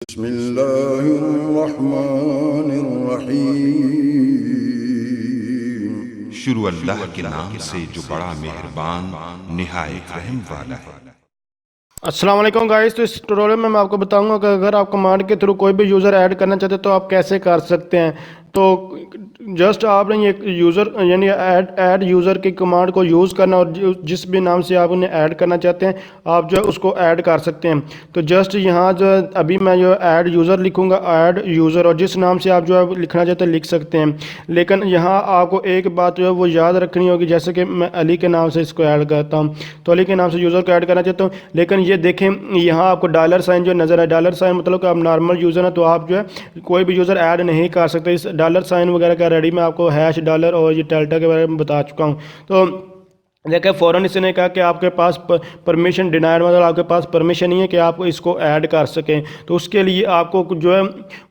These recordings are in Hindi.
बिस्मिल्लाहिर्रहमानिर्रहीम। शुरू अल्लाह के नाम से जो बड़ा मेहरबान निहायत रहम वाला है। अस्सलाम वालेकुम गाइस। तो इस ट्यूटोरियल में मैं आपको बताऊंगा कि अगर आप कमांड के थ्रू कोई भी यूज़र ऐड करना चाहते हैं तो आप कैसे कर सकते हैं। तो जस्ट आपने ये यूज़र यानी ऐड यूज़र की कमांड को यूज़ करना और जिस भी नाम से आप उन्हें ऐड करना चाहते हैं आप जो है उसको ऐड कर सकते हैं। तो जस्ट यहाँ जो है अभी मैं जो ऐड यूज़र लिखूँगा, ऐड यूज़र, और जिस नाम से आप जो है लिखना चाहते हैं लिख सकते हैं। लेकिन यहाँ आपको एक बात जो है वो याद रखनी होगी, जैसे कि मैं अली के नाम से इसको ऐड करता हूँ, तो अली के नाम से यूज़र को ऐड करना चाहता हूँ। लेकिन ये देखें यहाँ आपको डॉलर साइन जो नज़र है, डॉलर साइन मतलब कि आप नॉर्मल यूज़र हैं तो आप जो है कोई भी यूज़र ऐड नहीं कर सकते। इस डॉलर साइन वगैरह का रेडी मैं आपको हैश डॉलर और ये डेल्टा के बारे में बता चुका हूँ। तो देखिए फ़ौरन इसने कहा कि आपके पास परमिशन डिनाइड, मतलब आपके पास परमिशन नहीं है कि आप इसको ऐड कर सकें। तो उसके लिए आपको जो है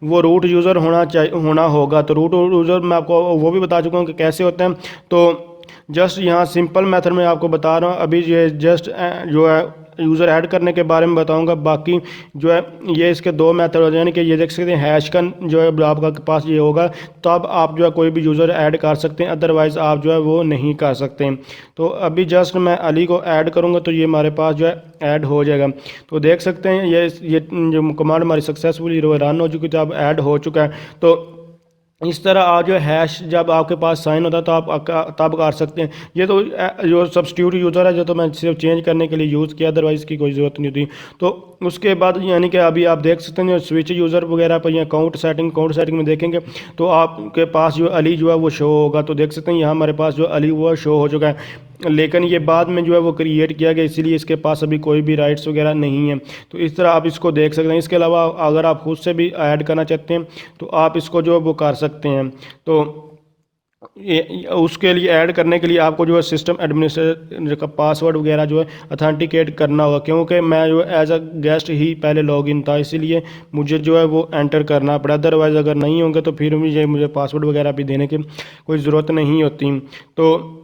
वो रूट यूज़र होना होगा। तो रूट यूज़र मैं आपको वो भी बता चुका हूँ कि कैसे होते हैं। तो जस्ट यहाँ सिंपल मेथड में आपको बता रहा हूँ। अभी ये जस्ट जो है यूज़र ऐड करने के बारे में बताऊंगा। बाकी जो है ये इसके दो मेथड हो, यानी कि ये देख सकते हैं हैश का जो है आपका के पास ये होगा तो अब आप जो है कोई भी यूज़र ऐड कर सकते हैं, अदरवाइज़ आप जो है वो नहीं कर सकते। तो अभी जस्ट मैं अली को ऐड करूँगा तो ये हमारे पास जो है ऐड हो जाएगा। तो देख सकते हैं ये जो कमांड हमारी सक्सेसफुली रन हो चुकी थी, अब ऐड हो चुका है। तो इस तरह आज जो हैश जब आपके पास साइन होता है तो आप तब कर सकते हैं। ये तो जो सब्स्टिट्यूट यूज़र है जो तो मैं सिर्फ चेंज करने के लिए यूज़ किया, अदरवाइज़ की कोई ज़रूरत नहीं होती। तो उसके बाद यानी कि अभी आप देख सकते हैं स्विच यूज़र वगैरह पर या काउंट सेटिंग में देखेंगे तो आपके पास जो अली जो है वो शो होगा। तो देख सकते हैं यहाँ हमारे पास जो अली वो शो हो चुका है, लेकिन ये बाद में जो है वो क्रिएट किया गया, इसीलिए इसके पास अभी कोई भी राइट्स वगैरह नहीं है। तो इस तरह आप इसको देख सकते हैं। इसके अलावा अगर आप खुद से भी ऐड करना चाहते हैं तो आप इसको जो है वो कर सकते हैं। तो उसके लिए ऐड करने के लिए आपको जो है सिस्टम एडमिनिस्ट्रेटर का पासवर्ड वगैरह जो है अथेंटिकेट करना होगा, क्योंकि मैं जो एज अ गेस्ट ही पहले लॉगिन था, इसीलिए मुझे जो है वो एंटर करना पड़ा। अदरवाइज़ अगर नहीं होंगे तो फिर मुझे पासवर्ड वगैरह भी देने की कोई ज़रूरत नहीं होती। तो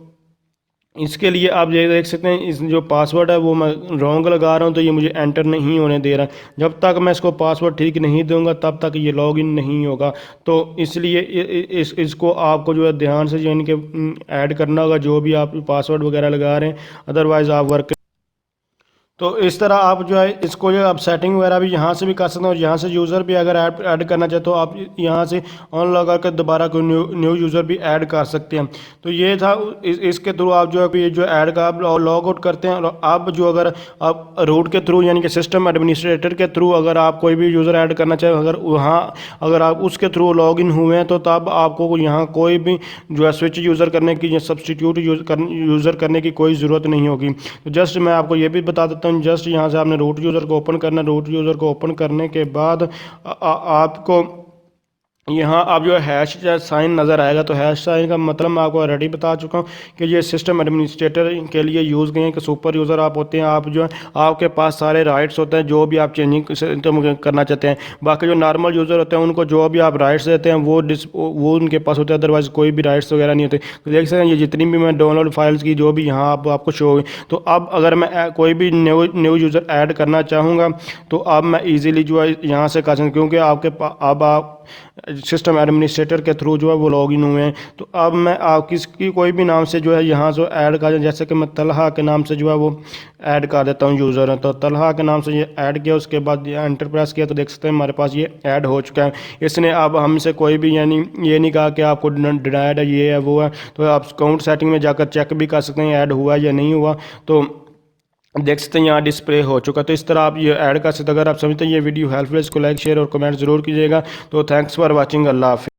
इसके लिए आप ये देख सकते हैं इस जो पासवर्ड है वो मैं रॉन्ग लगा रहा हूँ, तो ये मुझे एंटर नहीं होने दे रहा। जब तक मैं इसको पासवर्ड ठीक नहीं दूंगा तब तक ये लॉगिन नहीं होगा। तो इसलिए इसको आपको जो है ध्यान से यानी कि ऐड करना होगा जो भी आप पासवर्ड वगैरह लगा रहे हैं, अदरवाइज़ आप वर्क। तो इस तरह आप जो है इसको जो आप सेटिंग वगैरह भी यहाँ से भी कर सकते हैं, और यहाँ से यूज़र भी अगर ऐड करना चाहे तो आप यहाँ से ऑन लगा कर दोबारा कोई न्यू यूज़र भी ऐड कर सकते हैं। तो ये था इसके थ्रू आप जो है जो ऐड का आप लॉग आउट करते हैं। और आप जो अगर आप रूट के थ्रू यानी कि सिस्टम एडमिनिस्ट्रेटर के थ्रू अगर आप कोई भी यूज़र ऐड करना चाहें, अगर आप उसके थ्रू लॉग इन हुए हैं तो तब आपको यहाँ कोई भी जो है स्विच यूज़र करने की या सब्सटीट्यूट यूज़र करने की कोई ज़रूरत नहीं होगी। तो जस्ट मैं आपको ये भी बता देता हूँ। जस्ट यहाँ से आपने रूट यूज़र को ओपन करना। रूट यूज़र को ओपन करने के बाद आपको यहाँ आप जो है हैश साइन नज़र आएगा। तो हैश साइन का मतलब मैं आपको ऑलरेडी बता चुका हूँ कि ये सिस्टम एडमिनिस्ट्रेटर के लिए यूज़ गए हैं कि सुपर यूज़र आप होते हैं, आप जो है आपके पास सारे राइट्स होते हैं जो भी आप चेंजिंग करना चाहते हैं। बाकी जो नॉर्मल यूज़र होते हैं उनको जो भी आप राइट्स देते हैं वो उनके पास होते हैं, अदरवाइज़ कोई भी राइट्स वगैरह नहीं होते। तो देख सकते हैं ये जितनी भी मैं डाउनलोड फाइल्स की जो भी यहाँ आपको शो हुई। तो अब अगर मैं कोई भी न्यू यूज़र ऐड करना चाहूँगा तो अब मैं ईज़िली जो है यहाँ से कर सकूँ, क्योंकि अब आप सिस्टम एडमिनिस्ट्रेटर के थ्रू जो है वो लॉगिन हुए हैं। तो अब मैं आप किसकी कोई भी नाम से जो है यहाँ से ऐड कर, जैसे कि मैं तलहा के नाम से जो है वो ऐड कर देता हूँ यूज़र है। तो तलहा के नाम से ये ऐड किया, उसके बाद ये एंटर प्रेस किया तो देख सकते हैं हमारे पास ये ऐड हो चुका है। इसने अब हमसे कोई भी यानी ये नहीं कहा कि आपको डिनाइड है, ये है वो है। तो आप काउंट सेटिंग में जाकर चेक भी कर सकते हैं ऐड हुआ या नहीं हुआ। तो देख सकते हैं यहाँ डिस्प्ले हो चुका। तो इस तरह आप ये ऐड कर सकते हैं। अगर आप समझते हैं ये वीडियो हेल्पफुल है इसको लाइक शेयर और कमेंट ज़रूर कीजिएगा। तो थैंक्स फॉर वॉचिंग। अल्लाह हाफिज़।